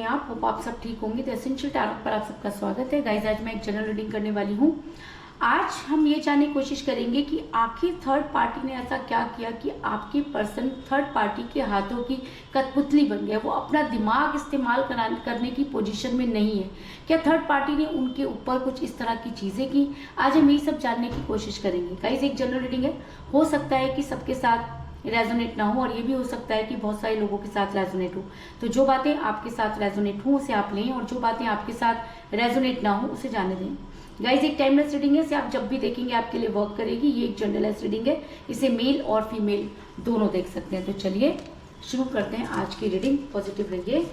आप? होप आप सब ठीक होंगे। तो एसेंशियल टैरो पर आप सबका स्वागत है गाइस। आज मैं एक जनरल रीडिंग करने वाली हूँ। आज हम ये जानने की कोशिश करेंगे कि आखिर थर्ड पार्टी ने ऐसा क्या किया कि आपकी पर्सन थर्ड पार्टी के हाथों की कठपुतली बन गया। वो अपना दिमाग इस्तेमाल करने की पोजीशन में नहीं है। क्या थर्ड पार्टी ने उनके ऊपर कुछ इस तरह की चीज़ें की? आज हम यही सब जानने की कोशिश करेंगे गाइस। एक जनरल रीडिंग है, हो सकता है कि सबके साथ रेजोनेट ना हो और ये भी हो सकता है कि बहुत सारे लोगों के साथ रेजोनेट हो। तो जो बातें आपके साथ रेजोनेट हो उसे आप लें और जो बातें आपके साथ रेजोनेट ना हो उसे जाने दें। गाइज एक टाइमलेस रीडिंग है, इसे आप जब भी देखेंगे आपके लिए वर्क करेगी। ये एक जनरलाइज रीडिंग है, इसे मेल और फीमेल दोनों देख सकते हैं। तो चलिए शुरू करते हैं आज की रीडिंग। पॉजिटिव रहिए।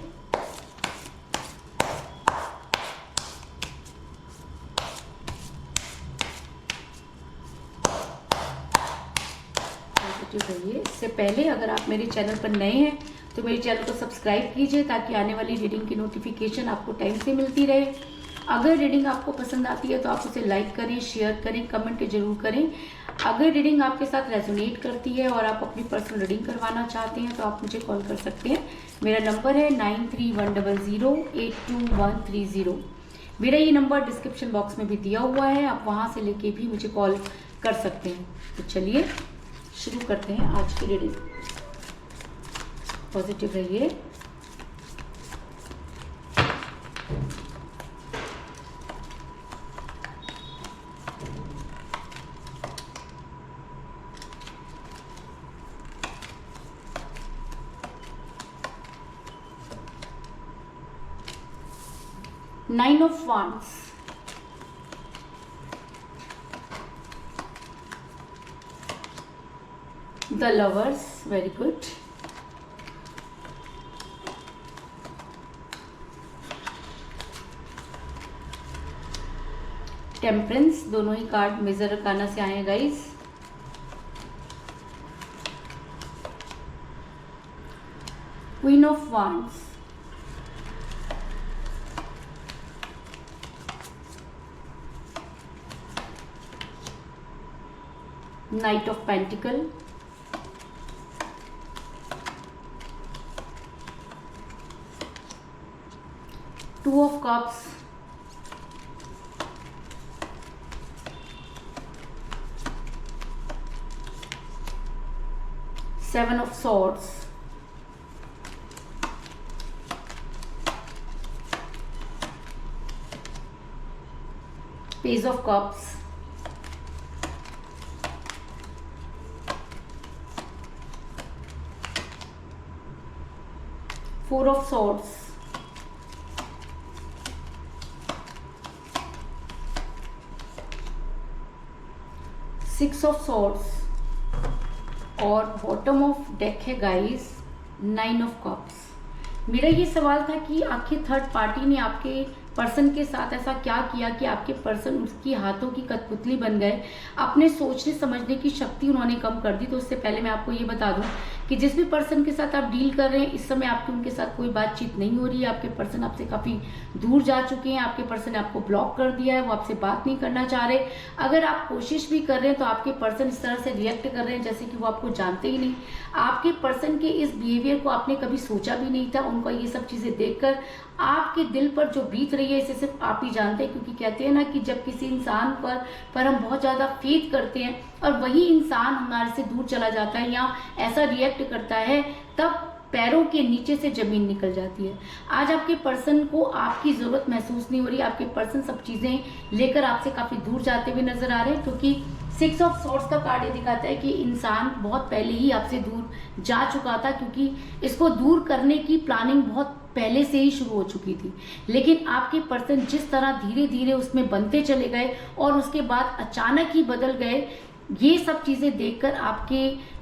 रहिए। इससे पहले अगर आप मेरे चैनल पर नए हैं तो मेरे चैनल को सब्सक्राइब कीजिए ताकि आने वाली रीडिंग की नोटिफिकेशन आपको टाइम से मिलती रहे। अगर रीडिंग आपको पसंद आती है तो आप उसे लाइक करें, शेयर करें, कमेंट जरूर करें। अगर रीडिंग आपके साथ रेजोनेट करती है और आप अपनी पर्सनल रीडिंग करवाना चाहते हैं तो आप मुझे कॉल कर सकते हैं। मेरा नंबर है 9310082130। मेरा ये नंबर डिस्क्रिप्शन बॉक्स में भी दिया हुआ है, आप वहाँ से लेके भी मुझे कॉल कर सकते हैं। तो चलिए शुरू करते हैं आज की रीडिंग। पॉजिटिव रहिए। Nine of wands, The Lovers, very good. Temperance, दोनों ही कार्ड मेजर अरकाना से आए हैं guys. Queen of Wands, Knight of Pentacle, Two of Cups, Seven of Swords, Page of Cups, Four of Swords, Six of Swords और bottom of deck है guys nine of cups. मेरा ये सवाल था कि आखिर थर्ड पार्टी ने आपके पर्सन के साथ ऐसा क्या किया कि आपके पर्सन उसकी हाथों की कठपुतली बन गए। अपने सोचने समझने की शक्ति उन्होंने कम कर दी। तो उससे पहले मैं आपको ये बता दूं कि जिस भी पर्सन के साथ आप डील कर रहे हैं इस समय आपकी उनके साथ कोई बातचीत नहीं हो रही है। आपके पर्सन आपसे काफ़ी दूर जा चुके हैं। आपके पर्सन ने आपको ब्लॉक कर दिया है, वो आपसे बात नहीं करना चाह रहे। अगर आप कोशिश भी कर रहे हैं तो आपके पर्सन इस तरह से रिएक्ट कर रहे हैं जैसे कि वो आपको जानते ही नहीं। आपके पर्सन के इस बिहेवियर को आपने कभी सोचा भी नहीं था। उनको ये सब चीज़ें देखकर आपके दिल पर जो बीत रही है इसे सिर्फ आप ही जानते हैं। क्योंकि कहते हैं ना कि जब किसी इंसान पर हम बहुत ज़्यादा फेथ करते हैं और वही इंसान हमारे से दूर चला जाता है या ऐसा रिएक्ट करता है, तब पैरों के नीचे से जमीन निकल जाती है। आज आपके पर्सन को आपकी ज़रूरत महसूस नहीं हो रही। आपके पर्सन सब चीज़ें लेकर आपसे काफ़ी दूर जाते हुए नजर आ रहे हैं। क्योंकि सिक्स ऑफ सॉर्ड्स का कार्ड ये दिखाता है कि इंसान बहुत पहले ही आपसे दूर जा चुका था, क्योंकि इसको दूर करने की प्लानिंग बहुत पहले से ही शुरू हो चुकी थी। लेकिन आपके पर्सन जिस तरह धीरे धीरे उसमें बनते चले गए और उसके बाद अचानक ही बदल गए, ये सब चीज़ें देखकर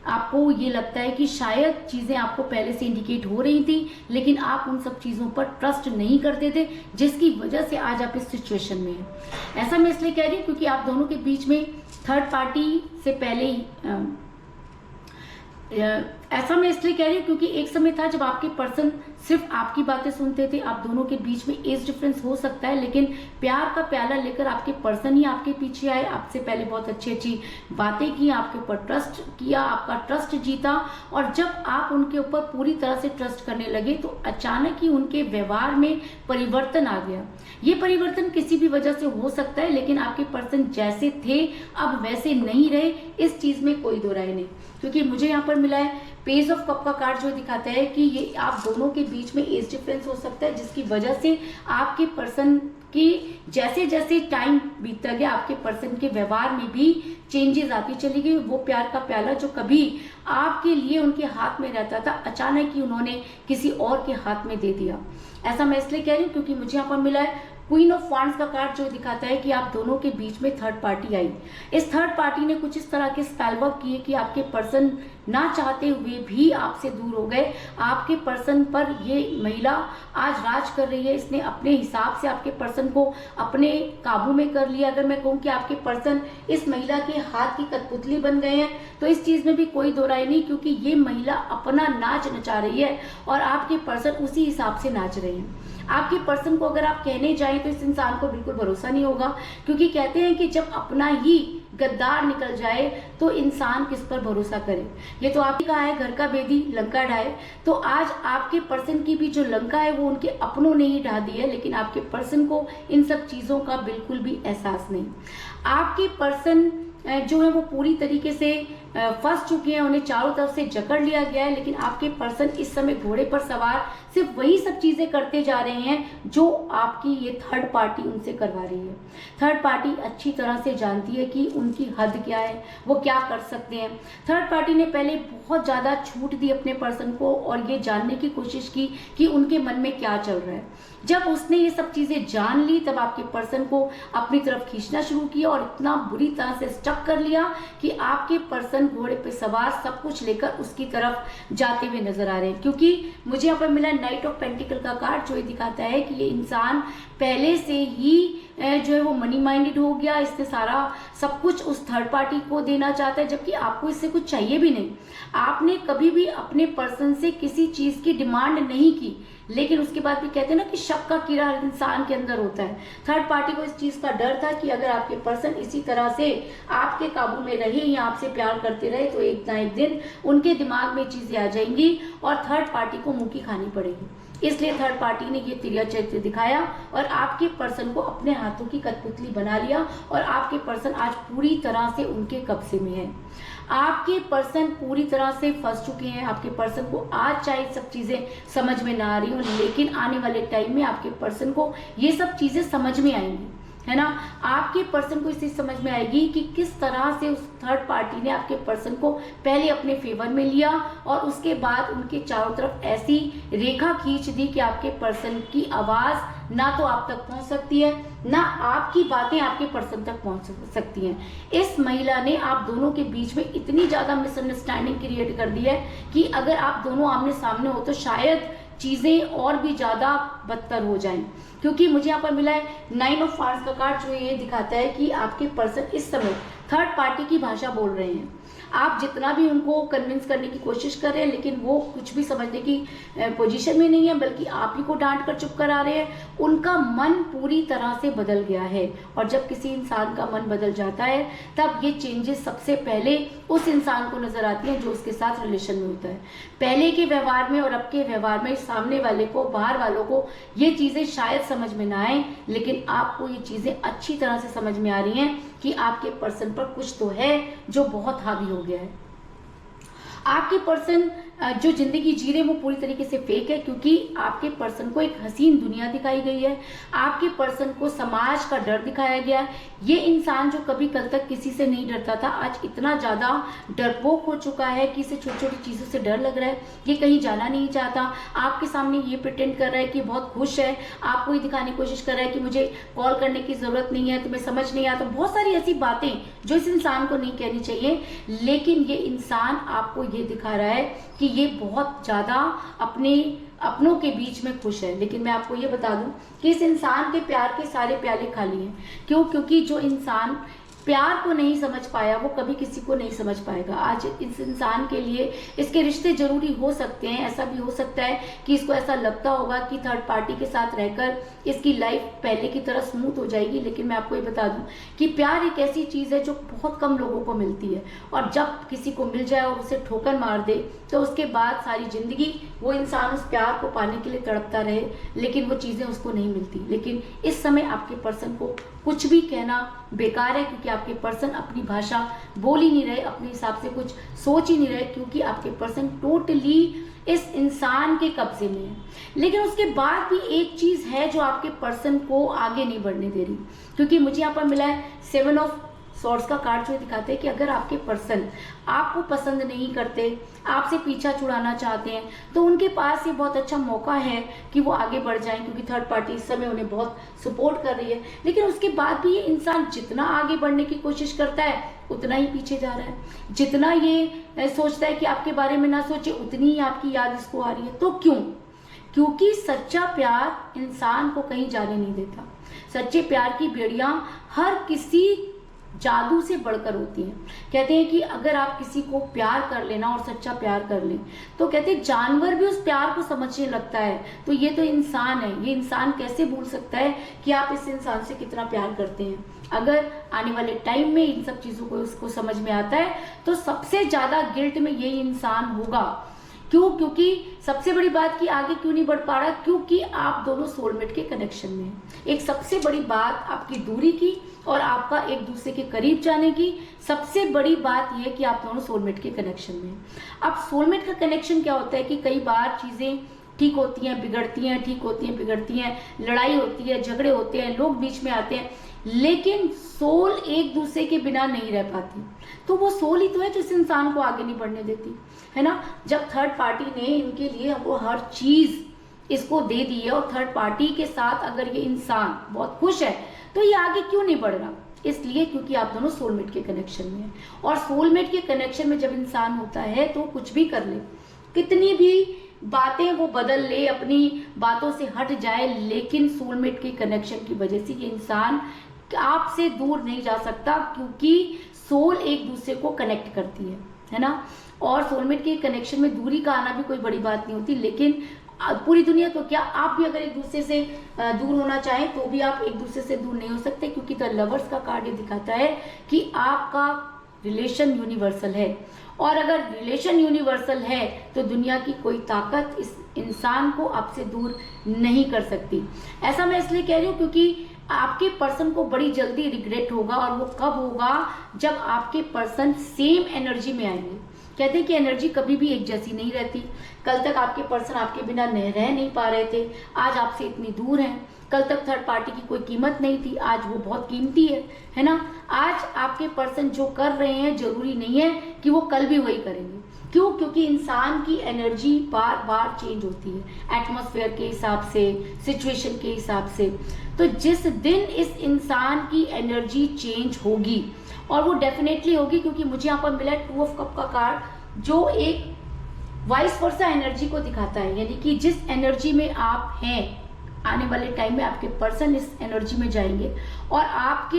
आपको ये लगता है कि शायद चीज़ें आपको पहले से इंडिकेट हो रही थी, लेकिन आप उन सब चीज़ों पर ट्रस्ट नहीं करते थे, जिसकी वजह से आज आप इस सिचुएशन में हैं। ऐसा मैं इसलिए कह रही हूँ क्योंकि आप दोनों के बीच में थर्ड पार्टी से पहले ही ऐसा मैं इसलिए कह रही हूँ क्योंकि एक समय था जब आपके पर्सन सिर्फ आपकी बातें सुनते थे। आप दोनों के बीच में एज डिफरेंस हो सकता है, लेकिन प्यार का प्याला लेकर आपके पर्सन ही आपके पीछे आए, आपसे पहले बहुत अच्छी अच्छी बातें की, आपके ऊपर ट्रस्ट किया, आपका ट्रस्ट जीता। और जब आप उनके ऊपर पूरी तरह से ट्रस्ट करने लगे तो अचानक ही उनके व्यवहार में परिवर्तन आ गया। ये परिवर्तन किसी भी वजह से हो सकता है, लेकिन आपके पर्सन जैसे थे अब वैसे नहीं रहे, इस चीज में कोई दो राय नहीं। क्योंकि मुझे यहाँ पर मिला है पेज ऑफ कप का कार्ड, जो दिखाता है कि ये आप दोनों के बीच में एज डिफरेंस हो सकता है, जिसकी वजह से आपके पर्सन की जैसे जैसे टाइम बीतता गया आपके पर्सन के व्यवहार में भी चेंजेस आती चली गई। वो प्यार का प्याला जो कभी आपके लिए उनके हाथ में रहता था, अचानक ही उन्होंने किसी और के हाथ में दे दिया। ऐसा मैं इसलिए कह रही हूँ क्योंकि मुझे यहाँ पर मिला है क्वीन ऑफ वांड्स का कार्ड, जो दिखाता है कि आप दोनों के बीच में थर्ड पार्टी आई। इस थर्ड पार्टी ने कुछ इस तरह के स्पेल वर्क किए कि आपके पर्सन ना चाहते हुए भी आपसे दूर हो गए। आपके पर्सन पर ये महिला आज राज कर रही है, इसने अपने हिसाब से आपके पर्सन को अपने काबू में कर लिया। अगर मैं कहूँ कि आपके पर्सन इस महिला के हाथ की कठपुतली बन गए हैं, तो इस चीज में भी कोई दो राय नहीं, क्योंकि ये महिला अपना नाच नचा रही है और आपके पर्सन उसी हिसाब से नाच रहे हैं। आपके पर्सन को अगर आप कहने जाएं तो इस इंसान को बिल्कुल भरोसा नहीं होगा, क्योंकि कहते हैं कि जब अपना ही गद्दार निकल जाए तो इंसान किस पर भरोसा करे। ये तो आपने कहा है, घर का भेदी लंका ढाए। तो आज आपके पर्सन की भी जो लंका है वो उनके अपनों ने ही ढा दी है, लेकिन आपके पर्सन को इन सब चीजों का बिल्कुल भी एहसास नहीं। आपके पर्सन जो है वो पूरी तरीके से फंस चुके हैं, उन्हें चारों तरफ से जकड़ लिया गया है, लेकिन आपके पर्सन इस समय घोड़े पर सवार सिर्फ वही सब चीजें करते जा रहे हैं जो आपकी ये थर्ड पार्टी उनसे करवा रही है। थर्ड पार्टी अच्छी तरह से जानती है कि उनकी हद क्या है, वो क्या कर सकते हैं। थर्ड पार्टी ने पहले बहुत ज्यादा छूट दी अपने पर्सन को और ये जानने की कोशिश की कि उनके मन में क्या चल रहा है। जब उसने ये सब चीजें जान ली तब आपके पर्सन को अपनी तरफ खींचना शुरू किया और इतना बुरी तरह से स्टक कर लिया कि आपके पर्सन घोड़े पे सवार सब कुछ लेकर उसकी तरफ जाते हुए नजर आ रहे हैं। क्योंकि मुझे यहाँ पर मिला नाइट ऑफ पेंटिकल का कार्ड, जो ये दिखाता है कि ये इंसान पहले से ही जो है वो मनी माइंडेड हो गया। इसने सारा सब कुछ उस थर्ड पार्टी को देना चाहता है, जबकि आपको इससे कुछ चाहिए भी नहीं। आपने कभी भी अपने पर्सन से किसी चीज की डिमांड नहीं की, लेकिन उसके बाद भी कहते हैं ना कि शक का कीड़ा हर इंसान के अंदर होता है। थर्ड पार्टी को इस चीज का डर था कि अगर आपके पर्सन इसी तरह से आपके काबू में रहे या आपसे प्यार करते रहे तो एक ना एक दिन उनके दिमाग में चीजें आ जाएंगी और थर्ड पार्टी को मुंह की खानी पड़ेगी। इसलिए थर्ड पार्टी ने ये तिरिया चरित्र दिखाया और आपके पर्सन को अपने हाथों की कठपुतली बना लिया और आपके पर्सन आज पूरी तरह से उनके कब्जे में है। आपके पर्सन पूरी तरह से फंस चुके हैं। आपके पर्सन को आज चाहे सब चीजें समझ में ना आ रही हो, लेकिन आने वाले टाइम में आपके पर्सन को ये सब चीजें समझ में आएंगी, है ना। आपके पर्सन को इस चीज समझ में आएगी कि किस तरह से उस थर्ड पार्टी ने आपके पर्सन को पहले अपने फेवर में लिया और उसके बाद उनके चारों तरफ ऐसी रेखा खींच दी कि आपके पर्सन की आवाज ना तो आप तक पहुंच सकती है, ना आपकी बातें आपके पर्सन तक पहुंच सकती हैं। इस महिला ने आप दोनों के बीच में इतनी ज्यादा मिसअंडरस्टैंडिंग क्रिएट कर दी है कि अगर आप दोनों आमने सामने हो तो शायद चीजें और भी ज्यादा बदतर हो जाएं। क्योंकि मुझे यहाँ पर मिला है 9 ऑफ वांड्स का कार्ड, जो ये दिखाता है कि आपके पर्सन इस समय थर्ड पार्टी की भाषा बोल रहे हैं। आप जितना भी उनको कन्विंस करने की कोशिश कर रहे हैं, लेकिन वो कुछ भी समझने की पोजीशन में नहीं है, बल्कि आप ही को डांट कर चुप करा रहे हैं। उनका मन पूरी तरह से बदल गया है और जब किसी इंसान का मन बदल जाता है तब ये चेंजेस सबसे पहले उस इंसान को नजर आती हैं जो उसके साथ रिलेशन में होता है। पहले के व्यवहार में और अब के व्यवहार में सामने वाले को, बाहर वालों को ये चीजें शायद समझ में ना आए, लेकिन आपको ये चीजें अच्छी तरह से समझ में आ रही हैं कि आपके पर्सन पर कुछ तो है जो बहुत हावी हो गया है। आपके पर्सन जो जिंदगी जी रहे हैं वो पूरी तरीके से फेक है, क्योंकि आपके पर्सन को एक हसीन दुनिया दिखाई गई है। आपके पर्सन को समाज का डर दिखाया गया है। ये इंसान जो कभी कल तक किसी से नहीं डरता था, आज इतना ज्यादा डरपोक हो चुका है कि इसे छोटी छोटी चीजों से डर लग रहा है। ये कहीं जाना नहीं चाहता। आपके सामने ये प्रिटेंड कर रहा है कि बहुत खुश है, आपको ये दिखाने की कोशिश कर रहा है कि मुझे कॉल करने की जरूरत नहीं है, तुम्हें समझ नहीं आता। बहुत सारी ऐसी बातें जो इस इंसान को नहीं कहनी चाहिए, लेकिन ये इंसान आपको ये दिखा रहा है कि ये बहुत ज्यादा अपनों के बीच में खुश है। लेकिन मैं आपको ये बता दूं कि इस इंसान के प्यार के सारे प्याले खाली हैं। क्यों? क्योंकि जो इंसान प्यार को नहीं समझ पाया वो कभी किसी को नहीं समझ पाएगा। आज इस इंसान के लिए इसके रिश्ते जरूरी हो सकते हैं, ऐसा भी हो सकता है कि इसको ऐसा लगता होगा कि थर्ड पार्टी के साथ रहकर इसकी लाइफ पहले की तरह स्मूथ हो जाएगी। लेकिन मैं आपको ये बता दूं कि प्यार एक ऐसी चीज़ है जो बहुत कम लोगों को मिलती है, और जब किसी को मिल जाए और उसे ठोकर मार दे तो उसके बाद सारी जिंदगी वो इंसान उस प्यार को पाने के लिए तड़पता रहे, लेकिन वो चीज़ें उसको नहीं मिलती। लेकिन इस समय आपके पर्सन को कुछ भी कहना बेकार है, क्योंकि आपके पर्सन अपनी भाषा बोल ही नहीं रहे, अपने हिसाब से कुछ सोच ही नहीं रहे, क्योंकि आपके पर्सन टोटली इस इंसान के कब्जे में है। लेकिन उसके बाद भी एक चीज़ है जो आपके पर्सन को आगे नहीं बढ़ने दे रही, क्योंकि मुझे यहाँ पर मिला है 7 ऑफ सॉर्ड्स का कार्ड, जो दिखाते हैं कि अगर आपके पर्सन आपको पसंद नहीं करते, आपसे पीछा छुड़ाना चाहते हैं, तो उनके पास ये बहुत अच्छा मौका है कि वो आगे बढ़ जाएं, क्योंकि थर्ड पार्टी इस समय उन्हें बहुत सपोर्ट कर रही है। लेकिन उसके बाद भी ये इंसान जितना आगे बढ़ने की कोशिश करता है उतना ही पीछे जा रहा है। जितना ये सोचता है कि आपके बारे में ना सोचे, उतनी ही आपकी याद इसको आ रही है। तो क्यों? क्योंकि सच्चा प्यार इंसान को कहीं जाने नहीं देता। सच्चे प्यार की बेड़ियां हर किसी जादू से बढ़कर होती हैं। कहते हैं कि अगर आप किसी को प्यार कर लेना और सच्चा प्यार कर लें, तो कहते हैं जानवर भी उस प्यार को समझने लगता है। तो ये तो इंसान है, ये इंसान कैसे भूल सकता है कि आप इस इंसान से कितना प्यार करते हैं। अगर आने वाले टाइम में इन सब चीज़ों को उसको समझ में आता है तो सबसे ज़्यादा गिल्ट में यही इंसान होगा। क्यों? क्योंकि सबसे बड़ी बात कि आगे क्यों नहीं बढ़ पा रहा, क्योंकि आप दोनों सोलमेट के कनेक्शन में हैं। एक सबसे बड़ी बात आपकी दूरी की और आपका एक दूसरे के करीब जाने की सबसे बड़ी बात यह है कि आप दोनों सोलमेट के कनेक्शन में हैं। अब सोलमेट का कनेक्शन क्या होता है कि कई बार चीज़ें ठीक होती हैं, बिगड़ती हैं, ठीक होती हैं, बिगड़ती हैं, लड़ाई होती है, झगड़े होते हैं, लोग बीच में आते हैं, लेकिन सोल एक दूसरे के बिना नहीं रह पाती। तो वो सोल ही तो है जो इस इंसान को आगे नहीं बढ़ने देती, है ना। जब थर्ड पार्टी ने इनके लिए वो हर चीज़ इसको दे दी है और थर्ड पार्टी के साथ अगर ये इंसान बहुत खुश है तो ये आगे क्यों नहीं बढ़ रहा? इसलिए क्योंकि आप दोनों सोलमेट के कनेक्शन में हैं। और सोलमेट के कनेक्शन में जब इंसान होता है तो कुछ भी कर ले, कितनी भी बातें वो बदल ले, अपनी बातों से हट जाए, लेकिन सोलमेट के कनेक्शन की वजह से ये इंसान आपसे दूर नहीं जा सकता, क्योंकि सोल एक दूसरे को कनेक्ट करती है ना। और सोलमेट के कनेक्शन में दूरी का आना भी कोई बड़ी बात नहीं होती, लेकिन पूरी दुनिया तो क्या, आप भी अगर एक दूसरे से दूर होना चाहें तो भी आप एक दूसरे से दूर नहीं हो सकते, क्योंकि द लवर्स का कार्ड ये दिखाता है कि आपका रिलेशन यूनिवर्सल है। और अगर रिलेशन यूनिवर्सल है तो दुनिया की कोई ताकत इस इंसान को आपसे दूर नहीं कर सकती। ऐसा मैं इसलिए कह रही हूँ क्योंकि आपके पर्सन को बड़ी जल्दी रिग्रेट होगा, और वो कब होगा? जब आपके पर्सन सेम एनर्जी में आएंगे। कहते हैं कि एनर्जी कभी भी एक जैसी नहीं रहती। कल तक आपके पर्सन आपके बिना रह नहीं पा रहे थे, आज आपसे इतनी दूर हैं। कल तक थर्ड पार्टी की कोई कीमत नहीं थी, आज वो बहुत कीमती है ना। आज आपके पर्सन जो कर रहे हैं जरूरी नहीं है कि वो कल भी वही करेंगे। क्यों? क्योंकि इंसान की एनर्जी बार बार चेंज होती है, एटमॉस्फेयर के हिसाब से, सिचुएशन के हिसाब से। तो जिस दिन इस इंसान की एनर्जी चेंज होगी, और वो डेफिनेटली होगी, क्योंकि मुझे यहाँ पर मिला है 2 ऑफ कप का कार्ड, जो एक वाइस वर्सा एनर्जी को दिखाता है। यानी कि जिस एनर्जी में आप हैं, आने वाले टाइम में आपके पर्सन इस एनर्जी में जाएंगे और आप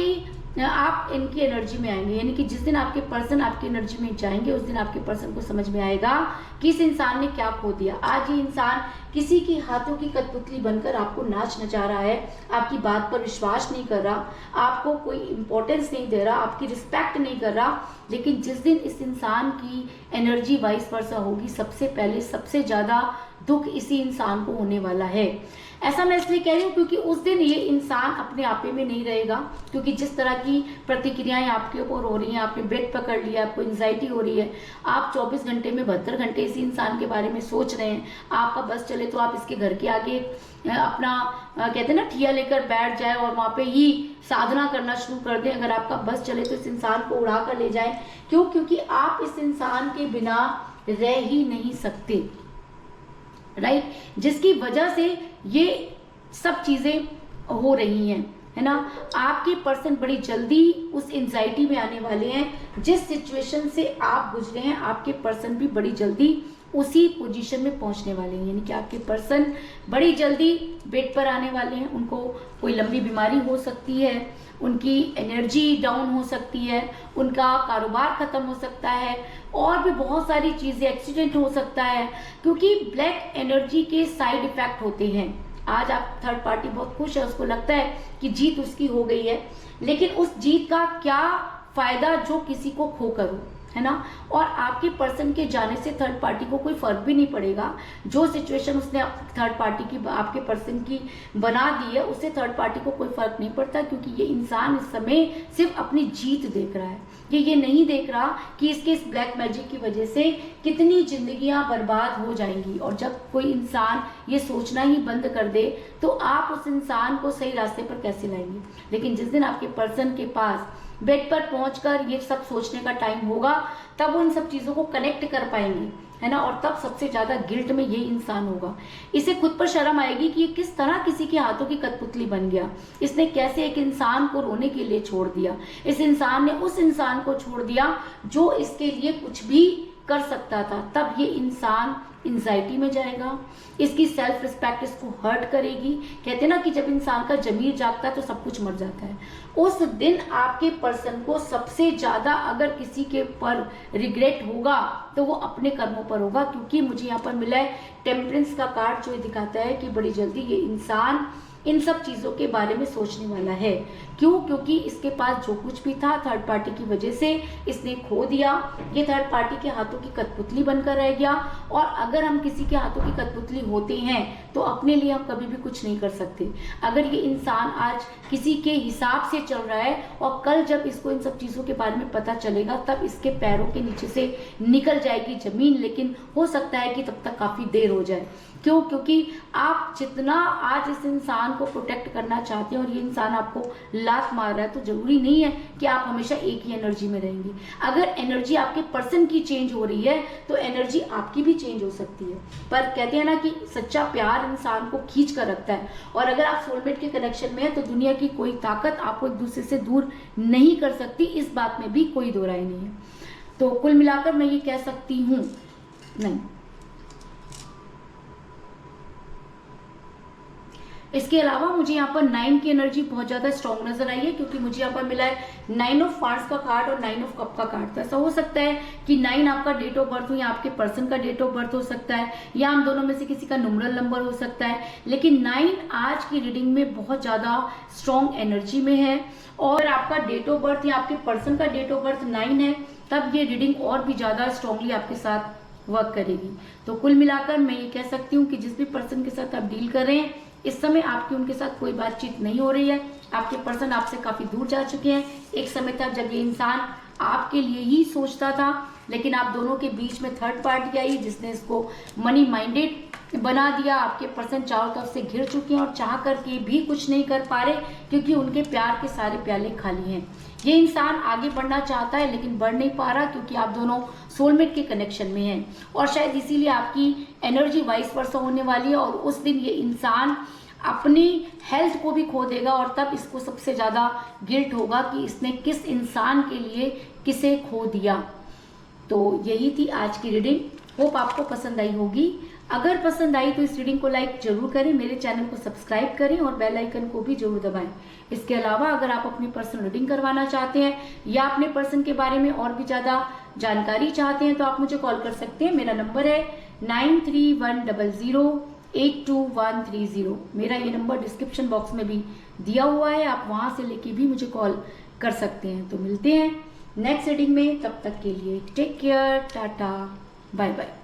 इनकी एनर्जी में आएंगे। यानी कि जिस दिन आपके पर्सन आपकी एनर्जी में जाएंगे, उस दिन आपके पर्सन को समझ में आएगा कि इस इंसान ने क्या खो दिया। आज ये इंसान किसी की हाथों की कठपुतली बनकर आपको नाच नचा रहा है, आपकी बात पर विश्वास नहीं कर रहा, आपको कोई इंपॉर्टेंस नहीं दे रहा, आपकी रिस्पेक्ट नहीं कर रहा। लेकिन जिस दिन इस इंसान की एनर्जी वाइस वर्सा होगी, सबसे पहले सबसे ज़्यादा दुख इसी इंसान को होने वाला है। ऐसा मैं इसलिए कह रही हूँ क्योंकि उस दिन ये इंसान अपने आपे में नहीं रहेगा, क्योंकि जिस तरह की प्रतिक्रियाएं आपके ऊपर हो रही हैं, आपने बेड पकड़ लिया, आपको एंजाइटी हो रही है, आप 24 घंटे में 72 घंटे इसी इंसान के बारे में सोच रहे हैं। आपका बस चले तो आप इसके घर के आगे अपना कहते हैं ना ठिया लेकर बैठ जाए और वहाँ पे ही साधना करना शुरू कर दें। अगर आपका बस चले तो इस इंसान को उड़ा कर ले जाए। क्यों? क्योंकि आप इस इंसान के बिना रह ही नहीं सकते, राइट। जिसकी वजह से ये सब चीजें हो रही हैं, है ना। आपके पर्सन बड़ी जल्दी उस एंजाइटी में आने वाले हैं। जिस सिचुएशन से आप गुजरे हैं, आपके पर्सन भी बड़ी जल्दी उसी पोजीशन में पहुंचने वाले हैं, यानी कि आपके पर्सन बड़ी जल्दी बेड पर आने वाले हैं। उनको कोई लंबी बीमारी हो सकती है, उनकी एनर्जी डाउन हो सकती है, उनका कारोबार खत्म हो सकता है, और भी बहुत सारी चीज़ें, एक्सीडेंट हो सकता है, क्योंकि ब्लैक एनर्जी के साइड इफेक्ट होते हैं। आज आप थर्ड पार्टी बहुत खुश है, उसको लगता है कि जीत उसकी हो गई है, लेकिन उस जीत का क्या फायदा जो किसी को खोकर हो, है ना। और आपके पर्सन के जाने से थर्ड पार्टी को कोई फर्क भी नहीं पड़ेगा। जो सिचुएशन उसने थर्ड पार्टी की आपके पर्सन की बना दी है, उससे थर्ड पार्टी को कोई फर्क नहीं पड़ता, क्योंकि ये इंसान इस समय सिर्फ अपनी जीत देख रहा है। ये नहीं देख रहा कि इसके इस ब्लैक मैजिक की वजह से कितनी जिंदगियां बर्बाद हो जाएंगी। और जब कोई इंसान ये सोचना ही बंद कर दे तो आप उस इंसान को सही रास्ते पर कैसे लाएंगे। लेकिन जिस दिन आपके पर्सन के पास बेड पर पहुंचकर ये सब सोचने का टाइम होगा, तब उन सब चीजों को कनेक्ट कर पाएंगे, है ना। और तब सबसे ज्यादा गिल्ट में ये इंसान होगा। इसे खुद पर शर्म आएगी कि ये किस तरह किसी के हाथों की कठपुतली बन गया। इसने कैसे एक इंसान को रोने के लिए छोड़ दिया। इस इंसान ने उस इंसान को छोड़ दिया जो इसके लिए कुछ भी कर सकता था। तब ये इंसान एंजाइटी में जाएगा, इसकी सेल्फ रिस्पेक्ट इसको हर्ट करेगी। कहते हैं ना कि जब इंसान का जमीर जागता है तो सब कुछ मर जाता है। उस दिन आपके पर्सन को सबसे ज्यादा अगर किसी के पर रिग्रेट होगा तो वो अपने कर्मों पर होगा, क्योंकि मुझे यहाँ पर मिला है टेम्परेंस का कार्ड, जो दिखाता है कि बड़ी जल्दी ये इंसान इन सब चीजों के बारे में सोचने वाला है। क्यों? क्योंकि इसके पास जो कुछ भी था थर्ड पार्टी की वजह से इसने खो दिया। ये थर्ड पार्टी के हाथों की कठपुतली बनकर रह गया। और अगर हम किसी के हाथों की कठपुतली होते हैं तो अपने लिए हम कभी भी कुछ नहीं कर सकते। अगर ये इंसान आज किसी के हिसाब से चल रहा है और कल जब इसको इन सब चीजों के बारे में पता चलेगा तब इसके पैरों के नीचे से निकल जाएगी जमीन। लेकिन हो सकता है कि तब तक काफी देर हो जाए। क्यों? क्योंकि आप जितना आज इस इंसान को प्रोटेक्ट करना चाहते हैं और ये इंसान आपको लात मार रहा है, तो जरूरी नहीं है कि आप हमेशा एक ही एनर्जी में रहेंगे। अगर एनर्जी आपके पर्सन की चेंज हो रही है तो एनर्जी आपकी भी चेंज हो सकती है। पर कहते हैं ना कि सच्चा प्यार इंसान को खींच कर रखता है, और अगर आप सोलमेट के कनेक्शन में है तो दुनिया की कोई ताकत आपको एक दूसरे से दूर नहीं कर सकती। इस बात में भी कोई दो राय नहीं है। तो कुल मिलाकर मैं ये कह सकती हूँ, नहीं, इसके अलावा मुझे यहाँ पर 9 की एनर्जी बहुत ज्यादा स्ट्रॉन्ग नजर आई है, क्योंकि मुझे यहाँ पर मिला है 9 ऑफ वांड्स का कार्ड और 9 ऑफ कप का कार्ड। तो ऐसा हो सकता है कि 9 आपका डेट ऑफ बर्थ हो या आपके पर्सन का डेट ऑफ बर्थ हो सकता है, या हम दोनों में से किसी का न्यूमरल नंबर हो सकता है। लेकिन 9 आज की रीडिंग में बहुत ज्यादा स्ट्रॉन्ग एनर्जी में है। और आपका डेट ऑफ बर्थ या आपके पर्सन का डेट ऑफ बर्थ 9 है, तब ये रीडिंग और भी ज्यादा स्ट्रांगली आपके साथ वर्क करेगी। तो कुल मिलाकर मैं ये कह सकती हूँ कि जिस भी पर्सन के साथ आप डील कर रहे हैं इस समय आपकी उनके साथ कोई बातचीत नहीं हो रही है। आपके पर्सन आपसे काफी दूर जा चुके हैं। एक समय था जब ये इंसान आपके लिए ही सोचता था, लेकिन आप दोनों के बीच में थर्ड पार्टी आई जिसने इसको मनी माइंडेड बना दिया। आपके पर्सन चारों तरफ से घिर चुके हैं और चाह करके भी कुछ नहीं कर पा रहे, क्योंकि उनके प्यार के सारे प्याले खाली हैं। ये इंसान आगे बढ़ना चाहता है लेकिन बढ़ नहीं पा रहा, क्योंकि आप दोनों सोलमेट के कनेक्शन में हैं, और शायद इसीलिए आपकी एनर्जी वाइस वर्सा होने वाली है। और उस दिन ये इंसान अपनी हेल्थ को भी खो देगा, और तब इसको सबसे ज्यादा गिल्ट होगा कि इसने किस इंसान के लिए किसे खो दिया। तो यही थी आज की रीडिंग। होप आपको पसंद आई होगी। अगर पसंद आई तो इस रीडिंग को लाइक जरूर करें, मेरे चैनल को सब्सक्राइब करें और बेल आइकन को भी जरूर दबाएं। इसके अलावा अगर आप अपनी पर्सनल रीडिंग करवाना चाहते हैं या अपने पर्सन के बारे में और भी ज्यादा जानकारी चाहते हैं तो आप मुझे कॉल कर सकते हैं। मेरा नंबर है 9310082130। मेरा ये नंबर डिस्क्रिप्शन बॉक्स में भी दिया हुआ है, आप वहां से लेके भी मुझे कॉल कर सकते हैं। तो मिलते हैं नेक्स्ट रीडिंग में, तब तक के लिए take care, tata, bye bye.